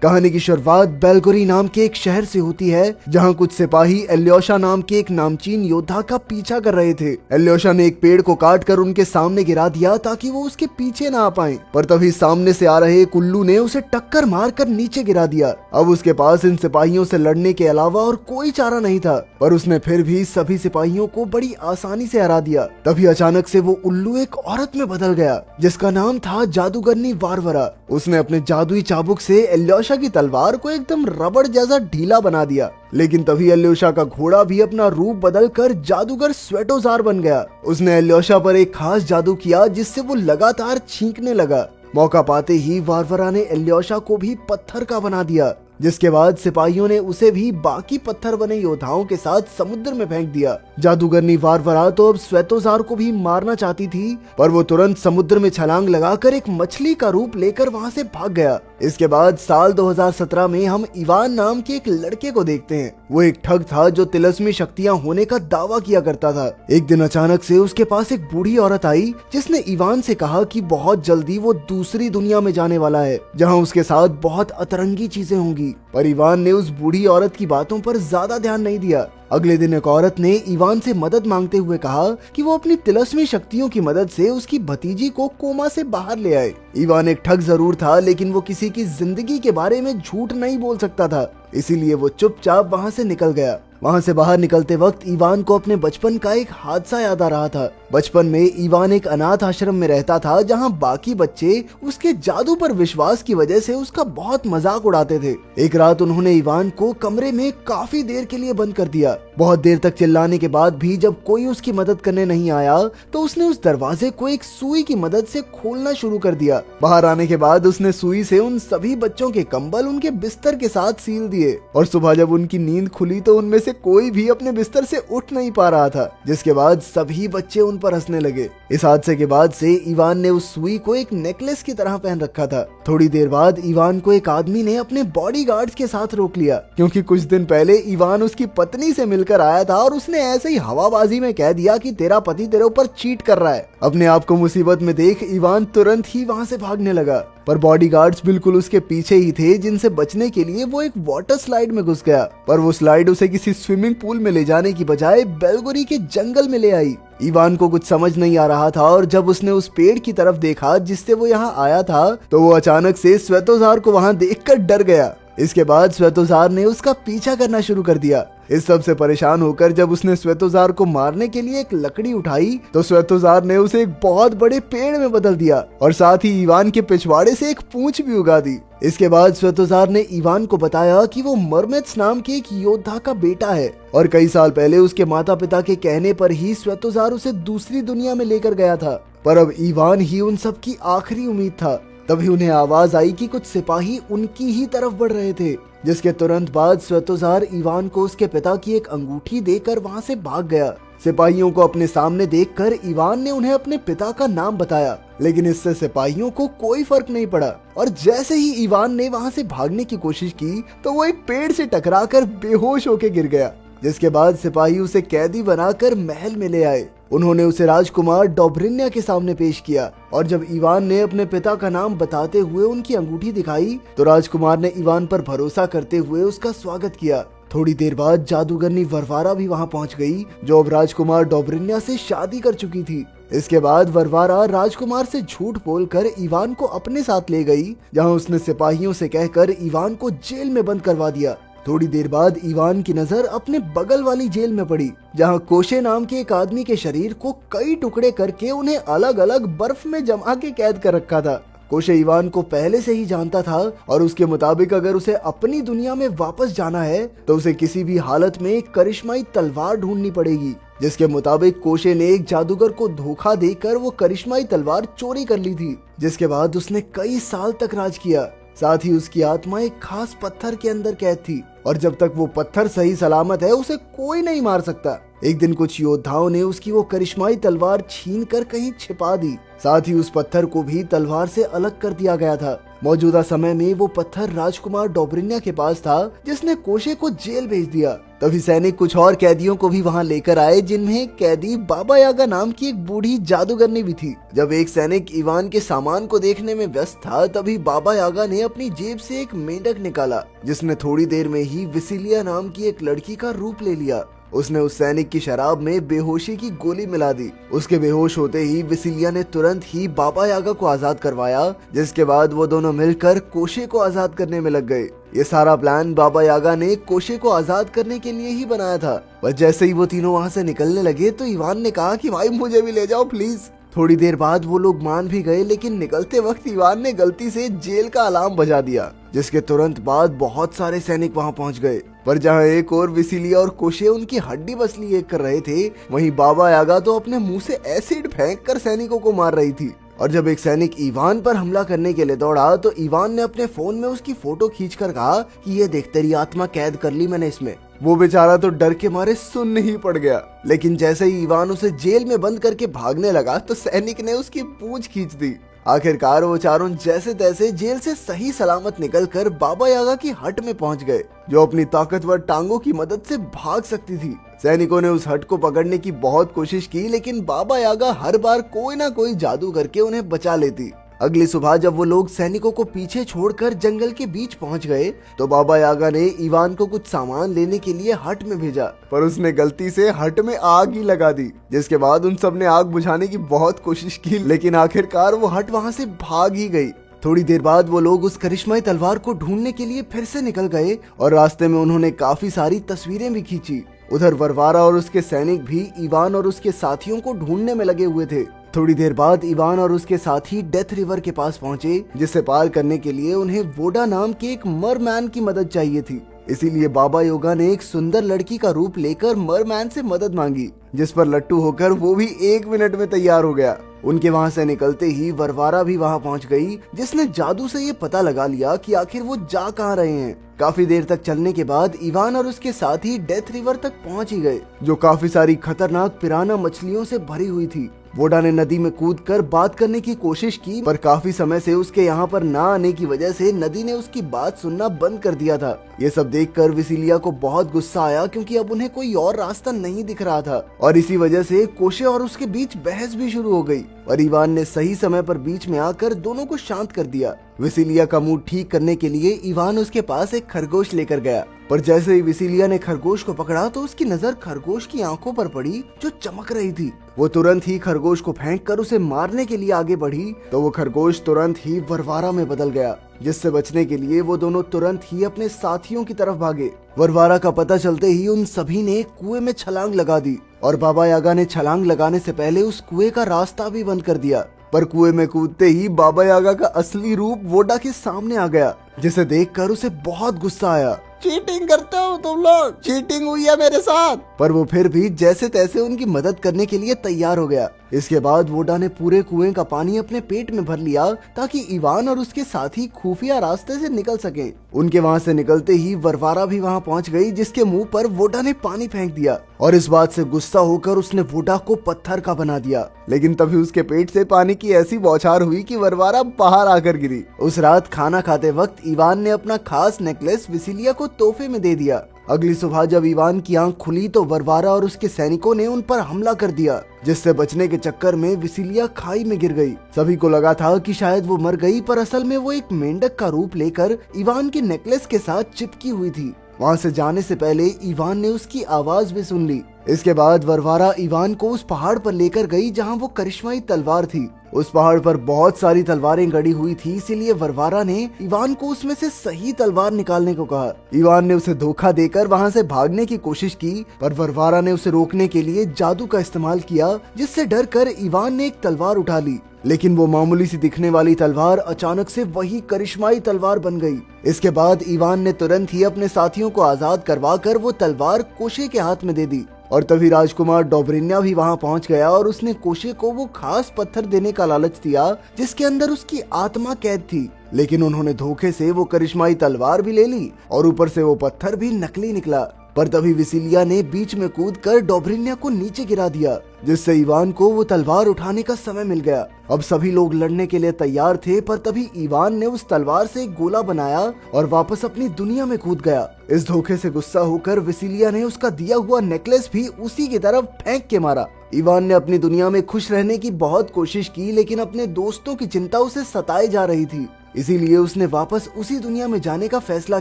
कहानी की शुरुआत बेलगोरी नाम के एक शहर से होती है, जहां कुछ सिपाही एल्योशा नाम के एक नामचीन योद्धा का पीछा कर रहे थे। एल्योशा ने एक पेड़ को काट कर उनके सामने गिरा दिया ताकि वो उसके पीछे ना आ पाए, पर तभी सामने से आ रहे एक उल्लू ने उसे टक्कर मारकर नीचे गिरा दिया। अब उसके पास इन सिपाहियों से लड़ने के अलावा और कोई चारा नहीं था, पर उसने फिर भी सभी सिपाहियों को बड़ी आसानी से हरा दिया। तभी अचानक से वो उल्लू एक औरत में बदल गया, जिसका नाम था जादूगरनी वारवरा। उसने अपने जादुई चाबुक से एल्योशा की तलवार को एकदम रबड़ जैसा ढीला बना दिया। लेकिन तभी एल्योशा का घोड़ा भी अपना रूप बदलकर जादूगर स्वेटोजार बन गया। उसने एल्योशा पर एक खास जादू किया जिससे वो लगातार छींकने लगा। मौका पाते ही वारवरा ने एल्योशा को भी पत्थर का बना दिया, जिसके बाद सिपाहियों ने उसे भी बाकी पत्थर बने योद्धाओं के साथ समुद्र में फेंक दिया। जादूगरनी वारवरा तो अब स्वेतोजार को भी मारना चाहती थी, पर वो तुरंत समुद्र में छलांग लगाकर एक मछली का रूप लेकर वहां से भाग गया। इसके बाद साल 2017 में हम इवान नाम के एक लड़के को देखते हैं। वो एक ठग था जो तिलस्मी शक्तियां होने का दावा किया करता था। एक दिन अचानक से उसके पास एक बूढ़ी औरत आई, जिसने इवान से कहा कि बहुत जल्दी वो दूसरी दुनिया में जाने वाला है, जहां उसके साथ बहुत अतरंगी चीजें होंगी। पर इवान ने उस बूढ़ी औरत की बातों पर ज्यादा ध्यान नहीं दिया। अगले दिन एक औरत ने इवान से मदद मांगते हुए कहा कि वो अपनी तिलस्मी शक्तियों की मदद से उसकी भतीजी को कोमा से बाहर ले आए। इवान एक ठग जरूर था, लेकिन वो किसी की जिंदगी के बारे में झूठ नहीं बोल सकता था, इसीलिए वो चुपचाप वहां से निकल गया। वहां से बाहर निकलते वक्त इवान को अपने बचपन का एक हादसा याद आ रहा था। बचपन में इवान एक अनाथ आश्रम में रहता था, जहां बाकी बच्चे उसके जादू पर विश्वास की वजह से उसका बहुत मजाक उड़ाते थे। एक रात उन्होंने इवान को कमरे में काफी देर के लिए बंद कर दिया। बहुत देर तक चिल्लाने के बाद भी जब कोई उसकी मदद करने नहीं आया, तो उसने उस दरवाजे को एक सुई की मदद से खोलना शुरू कर दिया। बाहर आने के बाद उसने सुई से उन सभी बच्चों के कंबल उनके बिस्तर के साथ सील दिए, और सुबह जब उनकी नींद खुली तो उनमें से कोई भी अपने बिस्तर से उठ नहीं पा रहा था, जिसके बाद सभी बच्चे उन पर हंसने लगे। इस हादसे के बाद से इवान ने उस सुई को एक नेकलेस की तरह पहन रखा था। थोड़ी देर बाद इवान को एक आदमी ने अपने बॉडीगार्ड्स के साथ रोक लिया, क्योंकि कुछ दिन पहले इवान उसकी पत्नी से मिलकर आया था और उसने ऐसे ही हवाबाजी में कह दिया कि तेरा पति तेरे ऊपर चीट कर रहा है। अपने आप को मुसीबत में देख इवान तुरंत ही वहां से भागने लगा, पर बॉडीगार्ड्स बिल्कुल उसके पीछे ही थे, जिनसे बचने के लिए वो एक वाटर स्लाइड में घुस गया। पर वो स्लाइड उसे किसी स्विमिंग पूल में ले जाने की बजाय बेलगोरी के जंगल में ले आई। इवान को कुछ समझ नहीं आ रहा था, और जब उसने उस पेड़ की तरफ देखा जिससे वो यहाँ आया था, तो वो अचानक से स्वेतोजार को वहाँ देखकर डर गया। इसके बाद स्वेतोजार ने उसका पीछा करना शुरू कर दिया। इस सब से परेशान होकर जब उसने स्वेतोजार को मारने के लिए एक लकड़ी उठाई, तो स्वेतोजार ने उसे एक बहुत बड़े पेड़ में बदल दिया, और साथ ही इवान के पिछवाड़े से एक पूंछ भी उगा दी। इसके बाद स्वेतोजार ने इवान को बताया कि वो मरमेत्स नाम के एक योद्धा का बेटा है, और कई साल पहले उसके माता पिता के कहने पर ही स्वेतोजार उसे दूसरी दुनिया में लेकर गया था। पर अब इवान ही उन सब की आखिरी उम्मीद था। तभी उन्हें आवाज आई कि कुछ सिपाही उनकी ही तरफ बढ़ रहे थे, जिसके तुरंत बाद स्वेतोजार इवान को उसके पिता की एक अंगूठी देकर वहां से भाग गया। सिपाहियों को अपने सामने देखकर इवान ने उन्हें अपने पिता का नाम बताया, लेकिन इससे सिपाहियों को कोई फर्क नहीं पड़ा, और जैसे ही इवान ने वहां से भागने की कोशिश की, तो वो एक पेड़ से टकराकर बेहोश होकर गिर गया। जिसके बाद सिपाही उसे कैदी बनाकर महल में ले आए। उन्होंने उसे राजकुमार डोब्रिन्या के सामने पेश किया, और जब इवान ने अपने पिता का नाम बताते हुए उनकी अंगूठी दिखाई, तो राजकुमार ने इवान पर भरोसा करते हुए उसका स्वागत किया। थोड़ी देर बाद जादूगरनी वरवारा भी वहां पहुंच गई, जो अब राजकुमार डोब्रिन्या से शादी कर चुकी थी। इसके बाद वरवारा राजकुमार से झूठ बोलकर इवान को अपने साथ ले गई, जहां उसने सिपाहियों से कहकर इवान को जेल में बंद करवा दिया। थोड़ी देर बाद इवान की नजर अपने बगल वाली जेल में पड़ी, जहां कोशे नाम के एक आदमी के शरीर को कई टुकड़े करके उन्हें अलग अलग बर्फ में जमा के कैद कर रखा था। कोशे इवान को पहले से ही जानता था, और उसके मुताबिक अगर उसे अपनी दुनिया में वापस जाना है, तो उसे किसी भी हालत में एक करिश्माई तलवार ढूंढनी पड़ेगी। जिसके मुताबिक कोशे ने एक जादूगर को धोखा देकर वो करिश्माई तलवार चोरी कर ली थी, जिसके बाद उसने कई साल तक राज किया। साथ ही उसकी आत्मा एक खास पत्थर के अंदर कैद थी, और जब तक वो पत्थर सही सलामत है, उसे कोई नहीं मार सकता। एक दिन कुछ योद्धाओं ने उसकी वो करिश्माई तलवार छीन कर कहीं छिपा दी। साथ ही उस पत्थर को भी तलवार से अलग कर दिया गया था। मौजूदा समय में वो पत्थर राजकुमार डोबरिन्या के पास था, जिसने कोशे को जेल भेज दिया। तभी सैनिक कुछ और कैदियों को भी वहां लेकर आए, जिनमें कैदी बाबा यागा नाम की एक बूढ़ी जादूगरनी भी थी। जब एक सैनिक इवान के सामान को देखने में व्यस्त था, तभी बाबा यागा ने अपनी जेब से एक मेंढक निकाला, जिसने थोड़ी देर में ही विसिलिया नाम की एक लड़की का रूप ले लिया। उसने उस सैनिक की शराब में बेहोशी की गोली मिला दी। उसके बेहोश होते ही विसिलिया ने तुरंत ही बाबा यागा को आजाद करवाया, जिसके बाद वो दोनों मिलकर कोशे को आजाद करने में लग गए। ये सारा प्लान बाबा यागा ने कोशे को आजाद करने के लिए ही बनाया था। पर जैसे ही वो तीनों वहाँ से निकलने लगे तो इवान ने कहा कि भाई मुझे भी ले जाओ प्लीज। थोड़ी देर बाद वो लोग मान भी गए, लेकिन निकलते वक्त इवान ने गलती से जेल का अलार्म बजा दिया, जिसके तुरंत बाद बहुत सारे सैनिक वहां पहुंच गए। पर जहां एक और विसिलिया और कोशे उनकी हड्डी बसली एक कर रहे थे, वहीं बाबा यागा तो अपने मुंह से एसिड फेंककर सैनिकों को मार रही थी। और जब एक सैनिक इवान पर हमला करने के लिए दौड़ा तो इवान ने अपने फोन में उसकी फोटो खींचकर कहा कि ये देख तेरी आत्मा कैद कर ली मैंने इसमें। वो बेचारा तो डर के मारे सुन्न ही पड़ गया। लेकिन जैसे ही इवान उसे जेल में बंद करके भागने लगा तो सैनिक ने उसकी पूंछ खींच दी। आखिरकार वो चारों जैसे तैसे जेल से सही सलामत निकलकर बाबा यागा की हट में पहुंच गए, जो अपनी ताकतवर टांगों की मदद से भाग सकती थी। सैनिकों ने उस हट को पकड़ने की बहुत कोशिश की, लेकिन बाबा यागा हर बार कोई ना कोई जादू करके उन्हें बचा लेती। अगली सुबह जब वो लोग सैनिकों को पीछे छोड़कर जंगल के बीच पहुंच गए तो बाबा यागा ने इवान को कुछ सामान लेने के लिए हट में भेजा, पर उसने गलती से हट में आग ही लगा दी। जिसके बाद उन सब ने आग बुझाने की बहुत कोशिश की, लेकिन आखिरकार वो हट वहां से भाग ही गई। थोड़ी देर बाद वो लोग उस करिश्माई तलवार को ढूंढने के लिए फिर से निकल गए और रास्ते में उन्होंने काफी सारी तस्वीरें भी खींची। उधर वरवारा और उसके सैनिक भी इवान और उसके साथियों को ढूंढने में लगे हुए थे। थोड़ी देर बाद इवान और उसके साथी डेथ रिवर के पास पहुंचे, जिसे पार करने के लिए उन्हें वोडा नाम के एक मरमैन की मदद चाहिए थी। इसीलिए बाबा योगा ने एक सुंदर लड़की का रूप लेकर मरमैन से मदद मांगी, जिस पर लट्टू होकर वो भी 1 मिनट में तैयार हो गया। उनके वहां से निकलते ही वरवारा भी वहां पहुंच गई, जिसने जादू से ये पता लगा लिया कि आखिर वो जा कहां रहे हैं। काफी देर तक चलने के बाद इवान और उसके साथी डेथ रिवर तक पहुंच ही गए, जो काफी सारी खतरनाक पिराना मछलियों से भरी हुई थी। वोडा ने नदी में कूदकर बात करने की कोशिश की, पर काफी समय से उसके यहाँ पर ना आने की वजह से नदी ने उसकी बात सुनना बंद कर दिया था। ये सब देखकर विसिलिया को बहुत गुस्सा आया, क्योंकि अब उन्हें कोई और रास्ता नहीं दिख रहा था और इसी वजह से कोशे और उसके बीच बहस भी शुरू हो गई। और इवान ने सही समय पर बीच में आकर दोनों को शांत कर दिया। विसिलिया का मूड ठीक करने के लिए इवान उसके पास एक खरगोश लेकर गया, पर जैसे ही विसिलिया ने खरगोश को पकड़ा तो उसकी नजर खरगोश की आंखों पर पड़ी, जो चमक रही थी। वो तुरंत ही खरगोश को फेंककर उसे मारने के लिए आगे बढ़ी तो वो खरगोश तुरंत ही वरवारा में बदल गया, जिससे बचने के लिए वो दोनों तुरंत ही अपने साथियों की तरफ भागे। वरवारा का पता चलते ही उन सभी ने कुएं में छलांग लगा दी और बाबा यागा ने छलांग लगाने से पहले उस कुएं का रास्ता भी बंद कर दिया। पर कुएं में कूदते ही बाबा यागा का असली रूप वोडा के सामने आ गया, जिसे देखकर उसे बहुत गुस्सा आया। चीटिंग करते हो तुम लोग, चीटिंग हुई है मेरे साथ। पर वो फिर भी जैसे तैसे उनकी मदद करने के लिए तैयार हो गया। इसके बाद वोडा ने पूरे कुएं का पानी अपने पेट में भर लिया, ताकि इवान और उसके साथी खुफिया रास्ते से निकल सकें। उनके वहां से निकलते ही वरवारा भी वहां पहुंच गई, जिसके मुंह पर वोडा ने पानी फेंक दिया और इस बात से गुस्सा होकर उसने वोडा को पत्थर का बना दिया। लेकिन तभी उसके पेट से पानी की ऐसी बौछार हुई कि वरवारा बाहर आकर गिरी। उस रात खाना खाते वक्त इवान ने अपना खास नेकलेस विसिलिया को तोहफे में दे दिया। अगली सुबह जब इवान की आंख खुली तो वरवारा और उसके सैनिकों ने उन पर हमला कर दिया, जिससे बचने के चक्कर में विसिलिया खाई में गिर गई। सभी को लगा था कि शायद वो मर गई, पर असल में वो एक मेंढक का रूप लेकर इवान के नेकलेस के साथ चिपकी हुई थी। वहाँ से जाने से पहले इवान ने उसकी आवाज भी सुन ली। इसके बाद वरवारा इवान को उस पहाड़ पर लेकर गई जहाँ वो करिश्माई तलवार थी। उस पहाड़ पर बहुत सारी तलवारें गड़ी हुई थी, इसीलिए वरवारा ने इवान को उसमें से सही तलवार निकालने को कहा। इवान ने उसे धोखा देकर वहाँ से भागने की कोशिश की, पर वरवारा ने उसे रोकने के लिए जादू का इस्तेमाल किया, जिससे डर कर इवान ने एक तलवार उठा ली। लेकिन वो मामूली सी दिखने वाली तलवार अचानक से वही करिश्माई तलवार बन गई। इसके बाद इवान ने तुरंत ही अपने साथियों को आजाद करवाकर वो तलवार कोशे के हाथ में दे दी। और तभी राजकुमार डोबरिन्या भी वहां पहुंच गया और उसने कोशे को वो खास पत्थर देने का लालच दिया, जिसके अंदर उसकी आत्मा कैद थी। लेकिन उन्होंने धोखे से वो करिश्माई तलवार भी ले ली और ऊपर से वो पत्थर भी नकली निकला। पर तभी विसिलिया ने बीच में कूदकर डोब्रिन्या को नीचे गिरा दिया, जिससे इवान को वो तलवार उठाने का समय मिल गया। अब सभी लोग लड़ने के लिए तैयार थे, पर तभी इवान ने उस तलवार से एक गोला बनाया और वापस अपनी दुनिया में कूद गया। इस धोखे से गुस्सा होकर विसिलिया ने उसका दिया हुआ नेकलेस भी उसी की तरफ फेंक के मारा। इवान ने अपनी दुनिया में खुश रहने की बहुत कोशिश की, लेकिन अपने दोस्तों की चिंता उसे सताए जा रही थी, इसीलिए उसने वापस उसी दुनिया में जाने का फैसला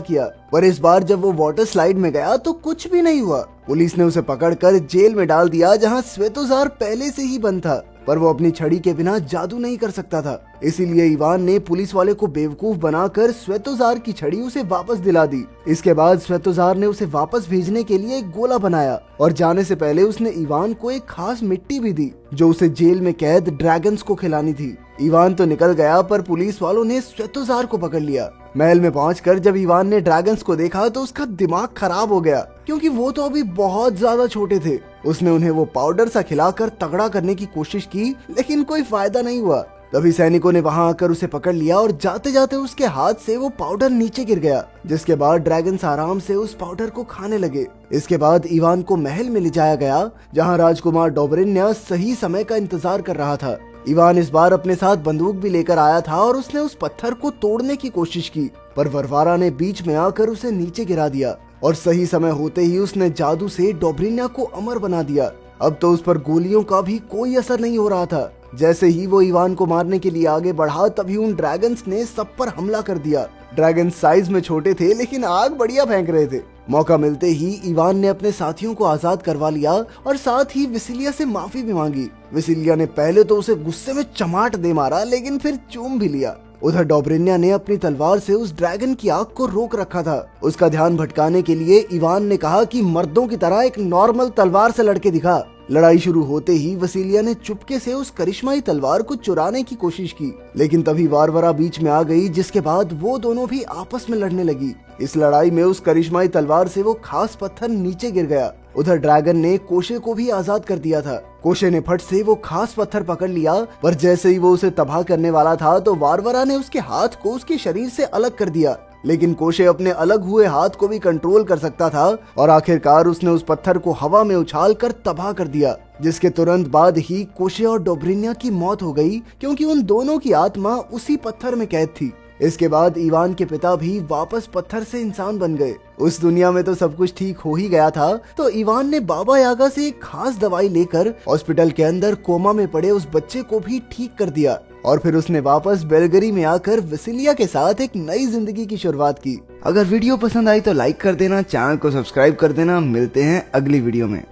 किया। पर इस बार जब वो वाटर स्लाइड में गया तो कुछ भी नहीं हुआ। पुलिस ने उसे पकड़कर जेल में डाल दिया, जहां स्वेतोजार पहले से ही बंद था, पर वो अपनी छड़ी के बिना जादू नहीं कर सकता था। इसीलिए इवान ने पुलिस वाले को बेवकूफ बनाकर स्वेतोजार की छड़ी उसे वापस दिला दी। इसके बाद स्वेतोजार ने उसे वापस भेजने के लिए एक गोला बनाया और जाने से पहले उसने इवान को एक खास मिट्टी भी दी, जो उसे जेल में कैद ड्रैगन्स को खिलानी थी। इवान तो निकल गया, पर पुलिस वालों ने स्वेतोजार को पकड़ लिया। महल में पहुंचकर जब इवान ने ड्रैगन्स को देखा तो उसका दिमाग खराब हो गया, क्योंकि वो तो अभी बहुत ज्यादा छोटे थे। उसने उन्हें वो पाउडर सा खिलाकर तगड़ा करने की कोशिश की, लेकिन कोई फायदा नहीं हुआ। तभी सैनिकों ने वहां आकर उसे पकड़ लिया और जाते जाते उसके हाथ से वो पाउडर नीचे गिर गया, जिसके बाद ड्रैगन्स आराम से उस पाउडर को खाने लगे। इसके बाद इवान को महल में ले जाया गया, जहां राजकुमार डोब्रिन्या सही समय का इंतजार कर रहा था। इवान इस बार अपने साथ बंदूक भी लेकर आया था और उसने उस पत्थर को तोड़ने की कोशिश की, पर वरवारा ने बीच में आकर उसे नीचे गिरा दिया और सही समय होते ही उसने जादू से डोब्रिन्या को अमर बना दिया। अब तो उस पर गोलियों का भी कोई असर नहीं हो रहा था। जैसे ही वो इवान को मारने के लिए आगे बढ़ा, तभी उन ड्रैगन्स ने सब पर हमला कर दिया। ड्रैगन साइज में छोटे थे, लेकिन आग बढ़िया फेंक रहे थे। मौका मिलते ही इवान ने अपने साथियों को आजाद करवा लिया और साथ ही विसिलिया से माफी भी मांगी। विसिलिया ने पहले तो उसे गुस्से में चमाट दे मारा, लेकिन फिर चूम भी लिया। उधर डोब्रिन्या ने अपनी तलवार से उस ड्रैगन की आग को रोक रखा था। उसका ध्यान भटकाने के लिए इवान ने कहा कि मर्दों की तरह एक नॉर्मल तलवार से लड़के दिखा। लड़ाई शुरू होते ही वसीलिया ने चुपके से उस करिश्माई तलवार को चुराने की कोशिश की, लेकिन तभी वारवरा बीच में आ गई, जिसके बाद वो दोनों भी आपस में लड़ने लगी। इस लड़ाई में उस करिश्माई तलवार से वो खास पत्थर नीचे गिर गया। उधर ड्रैगन ने कोशे को भी आजाद कर दिया था। कोशे ने फट से वो खास पत्थर पकड़ लिया, पर जैसे ही वो उसे तबाह करने वाला था तो वारवरा ने उसके हाथ को उसके शरीर से अलग कर दिया। लेकिन कोशे अपने अलग हुए हाथ को भी कंट्रोल कर सकता था और आखिरकार उसने उस पत्थर को हवा में उछाल कर तबाह कर दिया, जिसके तुरंत बाद ही कोशे और डोब्रिन्या की मौत हो गई, क्योंकि उन दोनों की आत्मा उसी पत्थर में कैद थी। इसके बाद इवान के पिता भी वापस पत्थर से इंसान बन गए। उस दुनिया में तो सब कुछ ठीक हो ही गया था, तो इवान ने बाबा यागा से एक खास दवाई लेकर हॉस्पिटल के अंदर कोमा में पड़े उस बच्चे को भी ठीक कर दिया और फिर उसने वापस बेलगरी में आकर वसीलिया के साथ एक नई जिंदगी की शुरुआत की। अगर वीडियो पसंद आई तो लाइक कर देना, चैनल को सब्सक्राइब कर देना। मिलते हैं अगली वीडियो में।